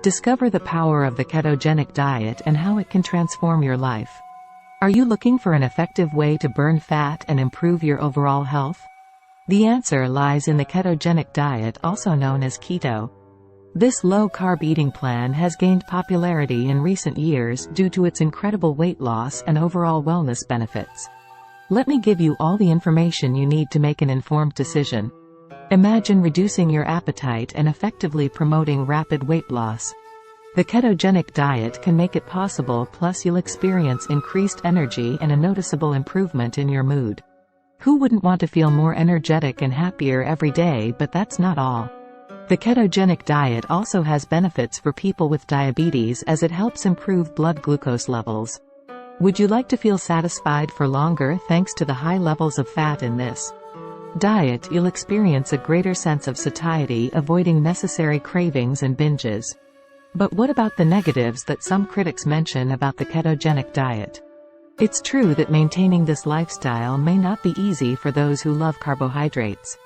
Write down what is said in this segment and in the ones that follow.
Discover the power of the ketogenic diet and how it can transform your life. Are you looking for an effective way to burn fat and improve your overall health? The answer lies in the ketogenic diet, also known as keto. This low-carb eating plan has gained popularity in recent years due to its incredible weight loss and overall wellness benefits. Let me give you all the information you need to make an informed decision. Imagine reducing your appetite and effectively promoting rapid weight loss. The ketogenic diet can make it possible, plus you'll experience increased energy and a noticeable improvement in your mood. Who wouldn't want to feel more energetic and happier every day? But that's not all. The ketogenic diet also has benefits for people with diabetes, as it helps improve blood glucose levels. Would you like to feel satisfied for longer thanks to the high levels of fat in this diet? You'll experience a greater sense of satiety, avoiding necessary cravings and binges. But what about the negatives that some critics mention about the ketogenic diet? It's true that maintaining this lifestyle may not be easy for those who love carbohydrates.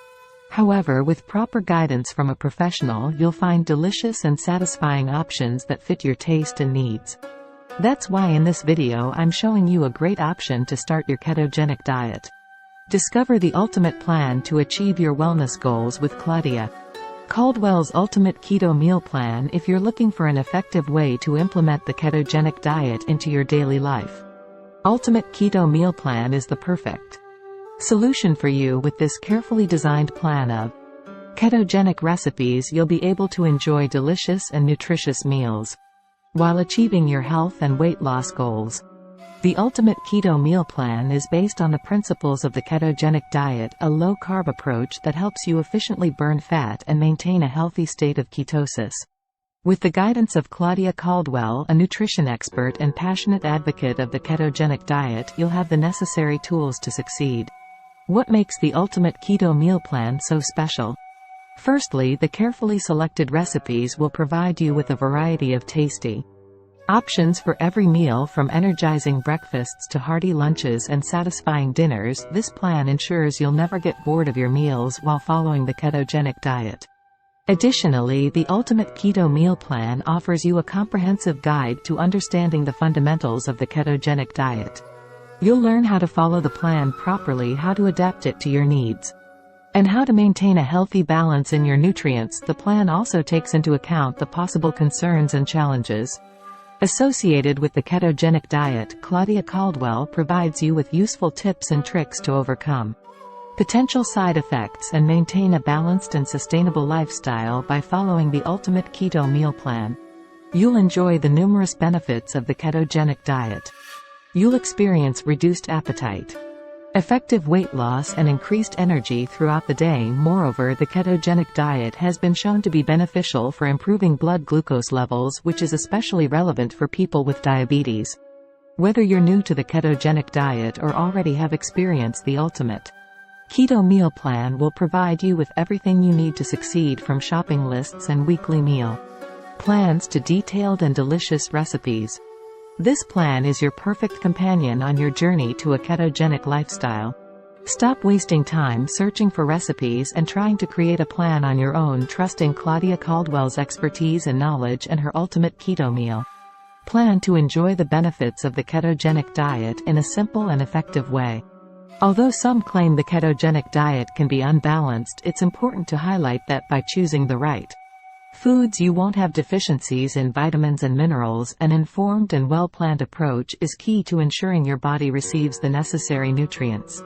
However, with proper guidance from a professional, you'll find delicious and satisfying options that fit your taste and needs. That's why in this video I'm showing you a great option to start your ketogenic diet. Discover the ultimate plan to achieve your wellness goals with CLAUDIA. CADWELL's Ultimate Keto Meal Plan. If you're looking for an effective way to implement the ketogenic diet into your daily life, Ultimate Keto Meal Plan is the perfect solution for you. With this carefully designed plan of ketogenic recipes, you'll be able to enjoy delicious and nutritious meals while achieving your health and weight loss goals. The Ultimate Keto Meal Plan is based on the principles of the ketogenic diet, a low-carb approach that helps you efficiently burn fat and maintain a healthy state of ketosis. With the guidance of CLAUDIA CADWELL, a nutrition expert and passionate advocate of the ketogenic diet, you'll have the necessary tools to succeed. What makes the Ultimate Keto Meal Plan so special? Firstly, the carefully selected recipes will provide you with a variety of tasty options for every meal, from energizing breakfasts to hearty lunches and satisfying dinners. This plan ensures you'll never get bored of your meals while following the ketogenic diet. Additionally, the Ultimate Keto Meal Plan offers you a comprehensive guide to understanding the fundamentals of the ketogenic diet. You'll learn how to follow the plan properly, how to adapt it to your needs, and how to maintain a healthy balance in your nutrients. The plan also takes into account the possible concerns and challenges associated with the ketogenic diet. CLAUDIA CADWELL provides you with useful tips and tricks to overcome potential side effects and maintain a balanced and sustainable lifestyle by following the Ultimate Keto Meal Plan. You'll enjoy the numerous benefits of the ketogenic diet. You'll experience reduced appetite, effective weight loss, and increased energy throughout the day. Moreover, the ketogenic diet has been shown to be beneficial for improving blood glucose levels, which is especially relevant for people with diabetes. Whether you're new to the ketogenic diet or already have experienced the Ultimate Keto Meal Plan, will provide you with everything you need to succeed, from shopping lists and weekly meal plans to detailed and delicious recipes. This plan is your perfect companion on your journey to a ketogenic lifestyle. Stop wasting time searching for recipes and trying to create a plan on your own, trusting CLAUDIA CADWELL's expertise and knowledge and her Ultimate Keto Meal Plan to enjoy the benefits of the ketogenic diet in a simple and effective way. Although some claim the ketogenic diet can be unbalanced, it's important to highlight that by choosing the right foods, you won't have deficiencies in vitamins and minerals. An informed and well-planned approach is key to ensuring your body receives the necessary nutrients.